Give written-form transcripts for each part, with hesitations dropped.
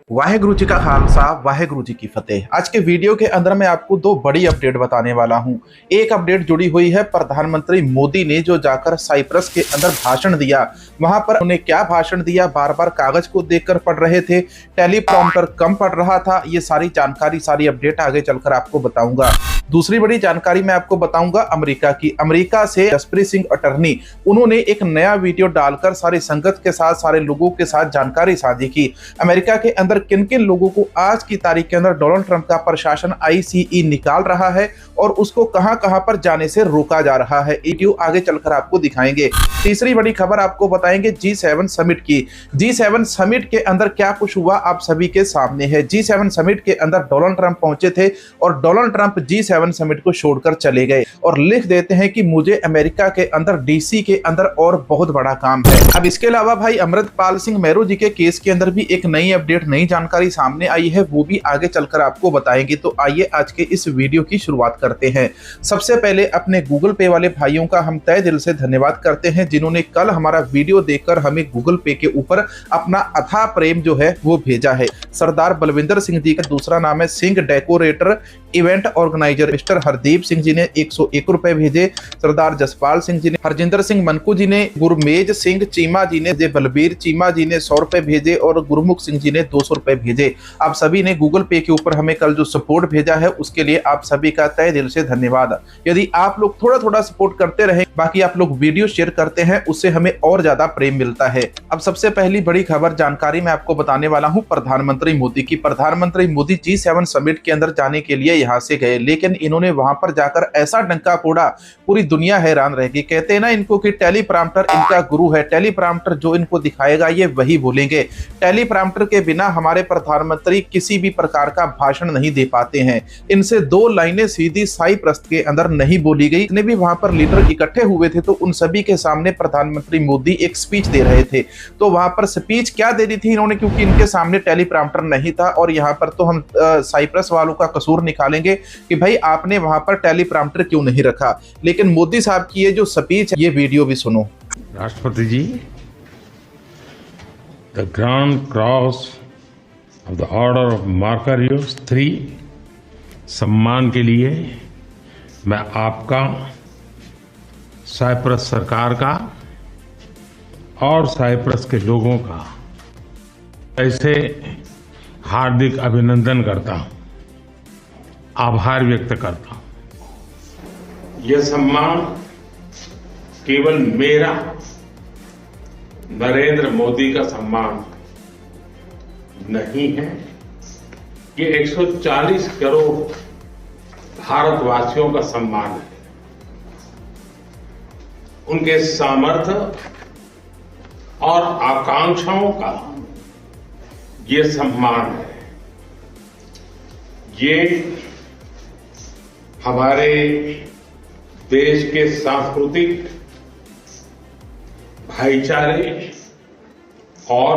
वाहेगुरु जी का खालसा, वाहेगुरु जी की फतेह। आज के वीडियो के अंदर मैं आपको दो बड़ी अपडेट बताने वाला हूं। एक अपडेट जुड़ी हुई है प्रधानमंत्री मोदी ने जो जाकर साइप्रस के अंदर भाषण दिया, वहां पर उन्हें क्या भाषण दिया, बार बार कागज को देखकर पढ़ रहे थे, टेलीप्रॉम्प्टर कम पढ़ रहा था। ये सारी जानकारी, सारी अपडेट आगे चलकर आपको बताऊंगा। दूसरी बड़ी जानकारी मैं आपको बताऊंगा अमेरिका की। अमेरिका से जसप्रीत सिंह अटर्नी, उन्होंने एक नया वीडियो डालकर सारी संगत के साथ, सारे लोगों के साथ जानकारी साझी की। अमेरिका के अंदर किन किन लोगों को आज की तारीख के अंदर डोनाल्ड ट्रंप का प्रशासन आईसीई निकाल रहा है और उसको कहां कहां पर जाने से रोका जा रहा है, वीडियो आगे चलकर आपको दिखाएंगे। तीसरी बड़ी खबर आपको बताएंगे G7 समिट की। G7 समिट के अंदर क्या कुछ हुआ आप सभी के सामने है। G7 समिट के अंदर डोनाल्ड ट्रंप पहुंचे थे और डोनाल्ड ट्रंप G7 समिट को छोड़कर चले गए और लिख देते हैं कि मुझे अमेरिका के अंदर डीसी के अंदर और बहुत बड़ा काम है। अब इसके अलावा भाई अमृतपाल सिंह मैरू जी के केस के अंदर भी एक नई अपडेट, नई जानकारी सामने आई है, वो भी आगे चलकर आपको बताएंगे। तो आइए आज के इस वीडियो की शुरुआत करते हैं। सबसे पहले अपने गूगल पे वाले भाइयों का हम तहे दिल से धन्यवाद करते हैं जिन्होंने कल हमारा वीडियो देखकर हमें गूगल पे के ऊपर अपना अथाह प्रेम जो है वो भेजा है। सरदार बलविंदर सिंह जी का दूसरा नाम है Singh decorator event organiser, mister Hardeep Singh ji ने 101 रुपए भेजे। सरदार जसपाल सिंह जी ने, हरजिंदर सिंह मनकू जी ने, गुरमेज सिंह चीमा जी ने, बलबीर चीमा जी ने 100 रुपए भेजे और गुरमुख सिंह जी ने 200 रुपए भेजे। आप सभी ने गूगल पे के ऊपर हमें कल जो सपोर्ट भेजा है उसके लिए आप सभी का तहे दिल से धन्यवाद। यदि आप लोग थोड़ा थोड़ा सपोर्ट करते रहे, बाकी आप लोग वीडियो शेयर करते हैं, उससे हमें और ज्यादा प्रेम मिलता है। अब सबसे पहली बड़ी खबर, जानकारी मैं आपको बताने वाला हूं प्रधानमंत्री मोदी की। प्रधानमंत्री मोदी G7 समिट के अंदर जाने के लिए यहां से गए, लेकिन इन्होंने वहां पर जाकर ऐसा डंका फोड़ा, पूरी दुनिया हैरान रह गई। कहते हैं ना इनको कि टेलीप्रॉम्प्टर इनका गुरु है, टेलीप्रॉम्प्टर जो इनको दिखाएगा ये वही बोलेंगे। टेलीप्रॉम्प्टर के बिना हमारे प्रधानमंत्री किसी भी प्रकार का भाषण नहीं दे पाते हैं। इनसे 2 लाइनें सीधी साइप्रस के अंदर नहीं बोली गई। जितने भी वहां पर लीडर इकट्ठे हुए थे तो उन सभी के सामने प्रधानमंत्री मोदी एक स्पीच दे रहे थे। तो वहां पर स्पीच क्या दे दी थी इन्होंने, क्योंकि इनके सामने टेलीप्रॉम्प्टर नहीं था। और यहाँ पर तो हम साइप्रस वालों का कसूर निकालेंगे कि भाई आपने वहां पर टेलीप्रॉम्प्टर क्यों नहीं रखा। लेकिन मोदी साहब की ये जो स्पीच है, ये वीडियो भी सुनो। राष्ट्रपति जी, the grand cross of the order of Makarios 3 सम्मान के लिए मैं आपका, साइप्रस सरकार का और साइप्रस के लोगों का ऐसे हार्दिक अभिनंदन करता हूं, आभार व्यक्त करता हूं। यह सम्मान केवल मेरा, नरेंद्र मोदी का सम्मान नहीं है, ये 140 करोड़ भारतवासियों का सम्मान है। उनके सामर्थ्य और आकांक्षाओं का ये सम्मान है। ये हमारे देश के सांस्कृतिक भाईचारे और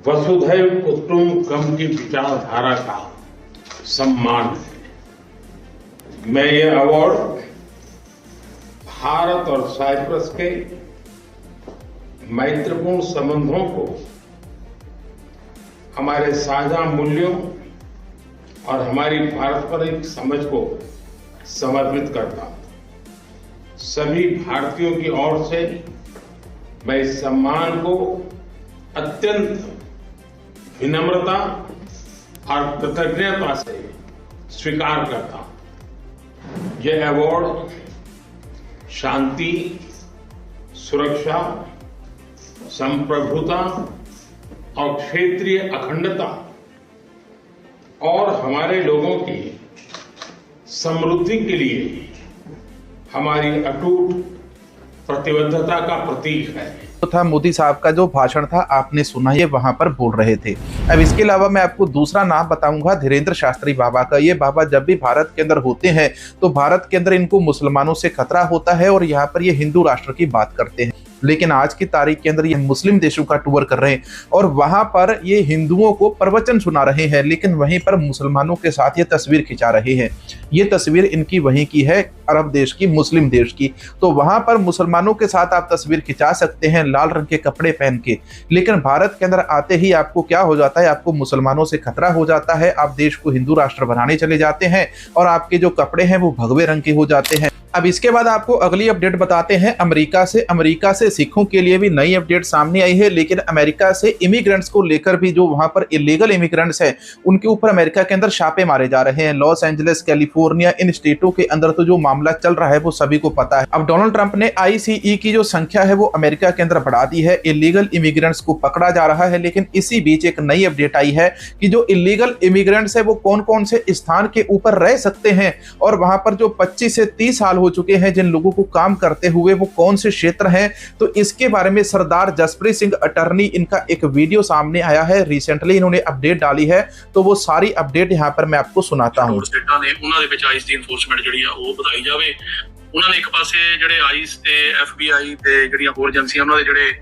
वसुधैव कुटुंबकम की विचारधारा का सम्मान है। मैं ये अवार्ड भारत और साइप्रस के मैत्रीपूर्ण संबंधों को, हमारे साझा मूल्यों और हमारी पारस्परिक समझ को समर्पित करता हूं। सभी भारतीयों की ओर से मैं इस सम्मान को अत्यंत विनम्रता और कृतज्ञता से स्वीकार करता हूं। यह अवार्ड शांति, सुरक्षा, संप्रभुता और क्षेत्रीय अखंडता और हमारे लोगों की समृद्धि के लिए हमारी अटूट प्रतिबद्धता का प्रतीक है। तो था मोदी साहब का जो भाषण था, आपने सुना, ये वहां पर बोल रहे थे। अब इसके अलावा मैं आपको दूसरा नाम बताऊंगा धीरेन्द्र शास्त्री बाबा का। ये बाबा जब भी भारत के अंदर होते हैं तो भारत के अंदर इनको मुसलमानों से खतरा होता है और यहाँ पर ये हिंदू राष्ट्र की बात करते हैं। लेकिन आज की तारीख के अंदर ये मुस्लिम देशों का टूर कर रहे हैं और वहां पर ये हिंदुओं को प्रवचन सुना रहे हैं, लेकिन वहीं पर मुसलमानों के साथ ये तस्वीर खिंचा रहे हैं। ये तस्वीर इनकी वहीं की है, अरब देश की, मुस्लिम देश की। तो वहां पर मुसलमानों के साथ आप तस्वीर खिंचा सकते हैं लाल रंग के कपड़े पहन के, लेकिन भारत के अंदर आते ही आपको क्या हो जाता है, आपको मुसलमानों से खतरा हो जाता है। आप देश को हिंदू राष्ट्र बनाने चले जाते हैं और आपके जो कपड़े हैं वो भगवे रंग के हो जाते हैं। अब इसके बाद आपको अगली अपडेट बताते हैं अमेरिका से सिखों के लिए भी नई अपडेट सामने आई है, लेकिन अमेरिका से इमिग्रेंट्स को लेकर भी जो वहां पर इलीगल इमिग्रेंट्स हैं उनके ऊपर अमेरिका के अंदर छापे मारे जा रहे हैं। लॉस एंजलिस, कैलिफोर्निया, इन स्टेटों के अंदर तो जो मामला चल रहा है वो सभी को पता है। अब डोनाल्ड ट्रंप ने ICE की जो संख्या है वो अमेरिका के अंदर बढ़ा दी है, इलीगल इमिग्रेंट्स को पकड़ा जा रहा है। लेकिन इसी बीच एक नई अपडेट आई है कि जो इलीगल इमिग्रेंट्स है वो कौन कौन से स्थान के ऊपर रह सकते हैं और वहां पर जो 25 से 30 साल हो चुके हैं जिन लोगों को काम करते हुए, वो कौन से क्षेत्र हैं। तो इसके बारे में सरदार जसप्रीत सिंह अटर्नी, इनका एक वीडियो सामने आया है, रिसेंटली इन्होंने अपडेट डाली है, तो वो सारी अपडेट यहां पर मैं आपको सुनाता हूं। स्टेटां ने उन्हां दे विच आइस दी एनफोर्समेंट जिहड़ी आ ਉਹ ਵਧਾਈ ਜਾਵੇ। ਉਹਨਾਂ ਨੇ ਇੱਕ ਪਾਸੇ ਜਿਹੜੇ ਆਈਸ ਤੇ FBI ਤੇ ਜਿਹੜੀਆਂ ਹੋਰ ਏਜੰਸੀਆਂ ਉਹਨਾਂ ਦੇ ਜਿਹੜੇ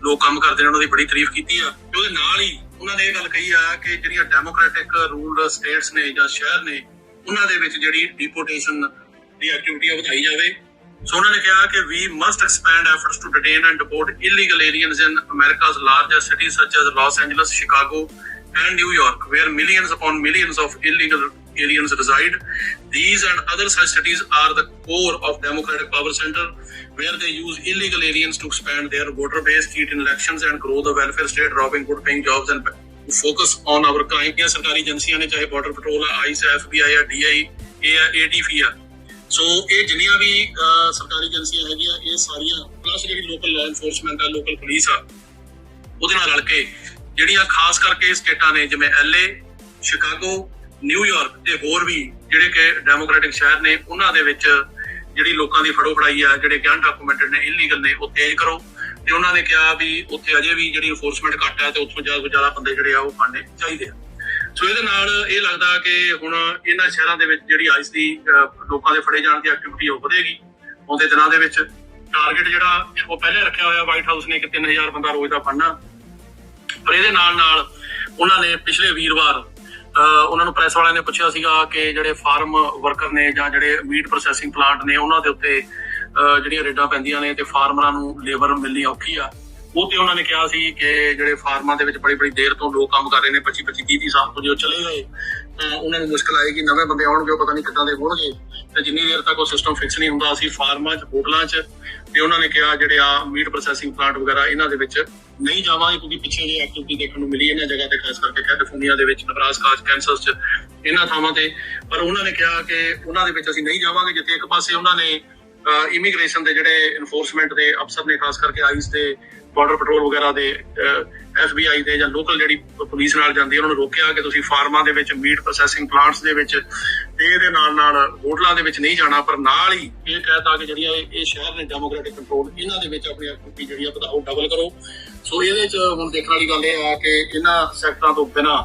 ਲੋਕ ਕੰਮ ਕਰਦੇ ਨੇ ਉਹਨਾਂ ਦੀ ਬੜੀ ਤਾਰੀਫ ਕੀਤੀ ਆ, ਤੇ ਉਹਦੇ ਨਾਲ ਹੀ ਉਹਨਾਂ ਨੇ ਇਹ ਗੱਲ ਕਹੀ ਆ ਕਿ ਜਿਹੜੀਆਂ ਡੈਮੋਕ੍ਰੈਟਿਕ ਰੂਲਡ ਸਟੇਟਸ ਨੇ ਜਾਂ ਸ਼ਹਿਰ ਨੇ ਉਹਨਾਂ ਦੇ ਵਿੱਚ ਜਿਹੜੀ ਡਿਪੋਰਟੇਸ਼ਨ ਦੀ ਐਕਟੀਵਿਟੀ ਵਧਾਈ ਜਾਵੇ। ਸੋ ਉਹਨਾਂ ਨੇ ਕਿਹਾ ਕਿ we must expand efforts to detain and deport illegal aliens in America's largest cities such as Los Angeles, Chicago and New York, where millions upon millions of illegal aliens reside. These and other such cities are the core of Democratic Power Center, where they use illegal aliens to expand their voter base, cheat in elections and grow the welfare state, robbing good paying jobs and focus on our crime। ਦੀਆਂ ਸਰਕਾਰੀ ਏਜੰਸੀਆਂ ਨੇ, ਚਾਹੇ border patrol ਆ, ice, FBI ਆ, DI, ATF ਆ, ਸੋ ਇਹ ਜਿੰਨੀਆਂ ਵੀ ਸਰਕਾਰੀ ਏਜੰਸੀਆਂ ਹੈਗੀਆਂ ਇਹ ਸਾਰੀਆਂ ਪਲੱਸ ਜਿਹੜੀ ਲੋਕਲ ਲਾਅ ਐਨਫੋਰਸਮੈਂਟ ਆ, ਲੋਕਲ ਪੁਲਿਸ ਆ, ਉਹਦੇ ਨਾਲ ਰਲ ਕੇ ਜਿਹੜੀਆਂ ਖਾਸ ਕਰਕੇ ਸਟੇਟਾਂ ਨੇ ਜਿਵੇਂ LA, ਸ਼ਿਕਾਗੋ, ਨਿਊਯਾਰਕ ਤੇ ਹੋਰ ਵੀ ਜਿਹੜੇ ਕਿ ਡੈਮੋਕ੍ਰੈਟਿਕ ਸ਼ਹਿਰ ਨੇ, ਉਹਨਾਂ ਦੇ ਵਿੱਚ ਜਿਹੜੀ ਲੋਕਾਂ ਦੀ ਫੜੋ ਫੜਾਈ ਆ, ਜਿਹੜੇ ਕਿ ਅਨਡਾਕੂਮੈਂਟਡ ਨੇ, ਇਲੀਗਲ ਨੇ, ਉਹ ਤੇਜ਼ ਕਰੋ। ਤੇ ਉਹਨਾਂ ਨੇ ਕਿਹਾ ਵੀ ਉੱਥੇ ਅਜੇ ਵੀ ਜਿਹੜੀ ਐਨਫੋਰਸਮੈਂਟ ਘੱਟ ਹੈ ਤੇ ਉੱਥੋਂ ਜ਼ਿਆਦਾ ਬੰਦੇ ਜਿਹੜੇ ਆ ਉਹ ਫੜਨੇ ਚਾਹੀਦੇ ਆ। ਸੋ ਇਹਦੇ ਨਾਲ ਇਹ ਲੱਗਦਾ ਕਿ ਹੁਣ ਇਹਨਾਂ ਸ਼ਹਿਰਾਂ ਦੇ ਵਿੱਚ ਜਿਹੜੀ ਆਈਸ ਦੀ ਲੋਕਾਂ ਦੇ ਫੜੇ ਜਾਣ ਦੀ ਐਕਟੀਵਿਟੀ ਉਹ ਵਧੇਗੀ ਆਉਂਦੇ ਦਿਨਾਂ ਦੇ ਵਿੱਚ। ਟਾਰਗੇਟ ਜਿਹੜਾ ਉਹ ਪਹਿਲੇ ਰੱਖਿਆ ਹੋਇਆ ਵਾਈਟ ਹਾਊਸ ਨੇ ਕਿ 3000 ਬੰਦਾ ਰੋਜ਼ ਦਾ ਫੜਨਾ, ਪਰ ਇਹਦੇ ਨਾਲ ਉਹਨਾਂ ਨੇ ਪਿਛਲੇ ਵੀਰਵਾਰ ਉਹਨਾਂ ਨੂੰ ਪ੍ਰੈਸ ਵਾਲਿਆਂ ਨੇ ਪੁੱਛਿਆ ਸੀਗਾ ਕਿ ਜਿਹੜੇ ਫਾਰਮ ਵਰਕਰ ਨੇ ਜਾਂ ਜਿਹੜੇ ਮੀਟ ਪ੍ਰੋਸੈਸਿੰਗ ਪਲਾਂਟ ਨੇ ਉਹਨਾਂ ਦੇ ਉੱਤੇ ਜਿਹੜੀਆਂ ਰੇਡਾਂ ਪੈਂਦੀਆਂ ਨੇ ਤੇ ਫਾਰਮਰਾਂ ਨੂੰ ਲੇਬਰ ਮਿਲਣੀ ਔਖੀ ਆ। ਉਹ ਤੇ ਉਹਨਾਂ ਨੇ ਕਿਹਾ ਸੀ ਕਿ ਜਿਹੜੇ ਫਾਰਮਾਂ ਦੇ ਵਿੱਚ ਬੜੀ ਦੇਰ ਤੋਂ ਲੋਕ ਕੰਮ ਕਰ ਰਹੇ ਨੇ, 25 30 ਸਾਲ ਤੋਂ, ਜੇ ਉਹ ਚਲੇ ਗਏ ਤਾਂ ਉਹਨਾਂ ਨੂੰ ਮੁਸ਼ਕਲ ਆਏਗੀ, ਨਵੇਂ ਬੰਦੇ ਆਉਣਗੇ ਉਹ ਪਤਾ ਨਹੀਂ ਕਿੱਦਾਂ ਦੇ ਹੋਣਗੇ, ਤੇ ਜਿੰਨੀ ਦੇਰ ਤੱਕ ਉਹ ਸਿਸਟਮ ਫਿਕਸ ਨਹੀਂ ਹੁੰਦਾ ਅਸੀਂ ਫਾਰਮਾਂ 'ਚ, ਹੋਟਲਾਂ 'ਚ, ਤੇ ਉਹਨਾਂ ਨੇ ਕਿਹਾ ਜਿਹੜੇ ਆ ਮੀਟ ਪ੍ਰੋਸੈਸਿੰਗ ਪਲਾਂਟ ਵਗੈਰਾ ਇਹਨਾਂ ਦੇ ਵਿੱਚ ਨਹੀਂ ਜਾਵਾਂਗੇ, ਕਿਉਂਕਿ ਪਿੱਛੇ ਜਿਹੀ ਐਕਟੀਵਿਟੀ ਦੇਖਣ ਨੂੰ ਮਿਲੀ ਇਹਨਾਂ ਜਗ੍ਹਾ ਤੇ, ਖਾਸ ਕਰਕੇ ਕੈਲੀਫੋਰਨੀਆ ਦੇ ਵਿੱਚ, ਨਬਰਾਸਕਾ 'ਚ, ਕੈਂਸਸ 'ਚ, ਇਹਨਾਂ ਥਾਵਾਂ ਤੇ। ਪਰ ਉਹਨਾਂ ਨੇ ਕਿਹਾ ਕਿ ਉਹਨਾਂ ਦੇ ਵਿੱਚ ਅਸੀਂ ਨਹੀਂ ਜਾਵਾਂਗੇ ਜਿੱਥੇ ਇੱਕ ਪਾਸੇ ਉਹਨਾਂ ਨੇ ਇਮੀਗ੍ਰੇਸ਼ਨ ਦੇ ਜਿਹੜੇ ਇਨਫੋਰਸਮੈਂਟ ਦੇ ਅਫਸਰ ਨੇ, ਖਾਸ ਕਰਕੇ ਆਈਸ ਦੇ, ਬਾਰਡਰ ਪੈਟਰੋਲ ਵਗੈਰਾ ਦੇ, FBI ਦੇ ਜਾਂ ਲੋਕਲ ਜਿਹੜੀ ਪੁਲਿਸ ਨਾਲ ਜਾਂਦੀ ਉਹਨਾਂ ਨੂੰ ਰੋਕਿਆ ਕਿ ਤੁਸੀਂ ਫਾਰਮਾਂ ਦੇ ਵਿੱਚ, ਮੀਟ ਪ੍ਰੋਸੈਸਿੰਗ ਪਲਾਂਟਸ ਦੇ ਵਿੱਚ ਤੇ ਇਹਦੇ ਨਾਲ ਹੋਟਲਾਂ ਦੇ ਵਿੱਚ ਨਹੀਂ ਜਾਣਾ, ਪਰ ਨਾਲ ਹੀ ਇਹ ਕਹਿਤਾ ਕਿ ਜਿਹੜੀਆਂ ਇਹ ਸ਼ਹਿਰ ਨੇ ਡੈਮੋਕ੍ਰੈਟਿਕ ਕੰਟਰੋਲ, ਇਹਨਾਂ ਦੇ ਵਿੱਚ ਆਪਣੀ ਐਕਟੀਵਿਟੀ ਜਿਹੜੀ ਆ ਵਧਾਓ, ਡਬਲ ਕਰੋ। ਸੋ ਇਹਦੇ 'ਚ ਹੁਣ ਦੇਖਣ वाली ਗੱਲ ਇਹ ਆ ਕਿ ਇਹਨਾਂ ਸੈਕਟਰਾਂ ਤੋਂ ਬਿਨਾਂ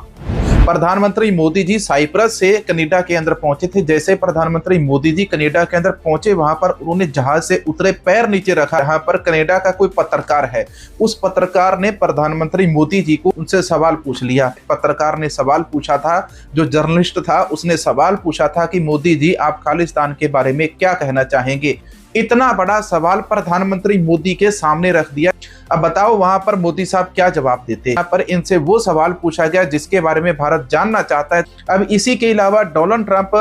प्रधानमंत्री मोदी जी साइप्रस से कनाडा के अंदर पहुंचे थे। जैसे प्रधानमंत्री मोदी जी कनाडा के अंदर पहुंचे, वहां पर उन्होंने जहाज से उतरे, पैर नीचे रखा। यहाँ पर कनाडा का कोई पत्रकार है, उस पत्रकार ने प्रधानमंत्री मोदी जी को उनसे सवाल पूछ लिया। पत्रकार ने सवाल पूछा था, जो जर्नलिस्ट था उसने सवाल पूछा था कि मोदी जी आप खालिस्तान के बारे में क्या कहना चाहेंगे। इतना बड़ा सवाल प्रधानमंत्री मोदी के सामने रख दिया। अब बताओ वहां पर मोदी साहब क्या जवाब देते। यहाँ पर इनसे वो सवाल पूछा गया जिसके बारे में भारत जानना चाहता है। अब इसी के अलावा डोनाल्ड ट्रंप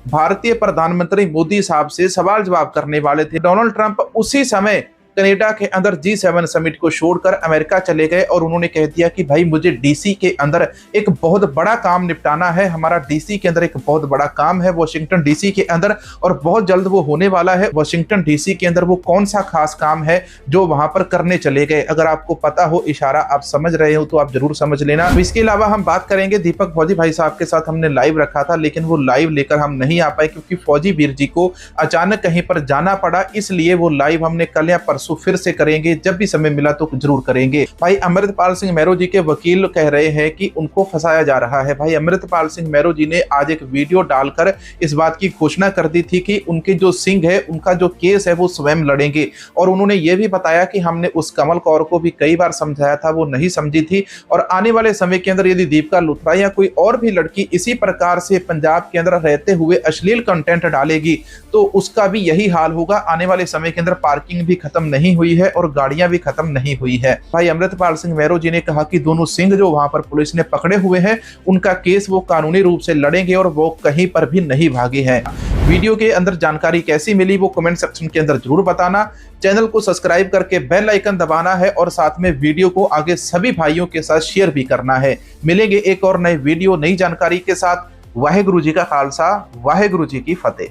भारतीय प्रधानमंत्री मोदी साहब से सवाल जवाब करने वाले थे। डोनाल्ड ट्रंप उसी समय कनाडा के अंदर G7 समिट को छोड़कर अमेरिका चले गए और उन्होंने कह दिया कि भाई मुझे DC के अंदर एक बहुत बड़ा काम निपटाना है। हमारा DC के अंदर एक बहुत बड़ा काम है वॉशिंगटन DC के अंदर, और बहुत जल्द वो होने वाला है। वॉशिंगटन DC के अंदर वो कौन सा खास काम है जो वहां पर करने चले गए। अगर आपको पता हो, इशारा आप समझ रहे हो तो आप जरूर समझ लेना। इसके अलावा हम बात करेंगे दीपक फौजी भाई साहब के साथ हमने लाइव रखा था, लेकिन वो लाइव लेकर हम नहीं आ पाए क्योंकि फौजी वीर जी को अचानक कहीं पर जाना पड़ा, इसलिए वो लाइव हमने कल या परसों परसों फिर से करेंगे, जब भी समय मिला तो जरूर करेंगे। भाई अमृतपाल सिंह मैरो जी के वकील कह रहे हैं कि उनको फंसाया जा रहा है। भाई अमृतपाल सिंह मैरो जी ने आज एक वीडियो डालकर इस बात की घोषणा कर दी थी कि उनके जो सिंह है, उनका जो केस है वो स्वयं लड़ेंगे। और उन्होंने ये भी बताया कि हमने उस कमल कौर को भी कई बार समझाया था, वो नहीं समझी थी, और आने वाले समय के अंदर यदि दीपिका लुथरा या कोई और भी लड़की इसी प्रकार से पंजाब के अंदर रहते हुए अश्लील कंटेंट डालेगी तो उसका भी यही हाल होगा। आने वाले समय के अंदर पार्किंग भी खत्म नहीं हुई है और गाड़ियां भी खत्म नहीं हुई है। भाई अमृतपाल सिंह मैरो जी ने कहा कि दोनों सिंह जो वहां पर पुलिस ने पकड़े हुए हैं, उनका केस वो कानूनी रूप से लड़ेंगे और वो कहीं पर भी नहीं भागे हैं। वीडियो के अंदर जानकारी कैसी मिली वो कमेंट सेक्शन के अंदर जरूर बताना। चैनल को सब्सक्राइब करके बेल आइकन दबाना है और साथ में वीडियो को आगे सभी भाइयों के साथ शेयर भी करना है। मिलेंगे एक और नए वीडियो, नई जानकारी के साथ। वाहेगुरु जी का खालसा, वाहेगुरु जी की फतेह।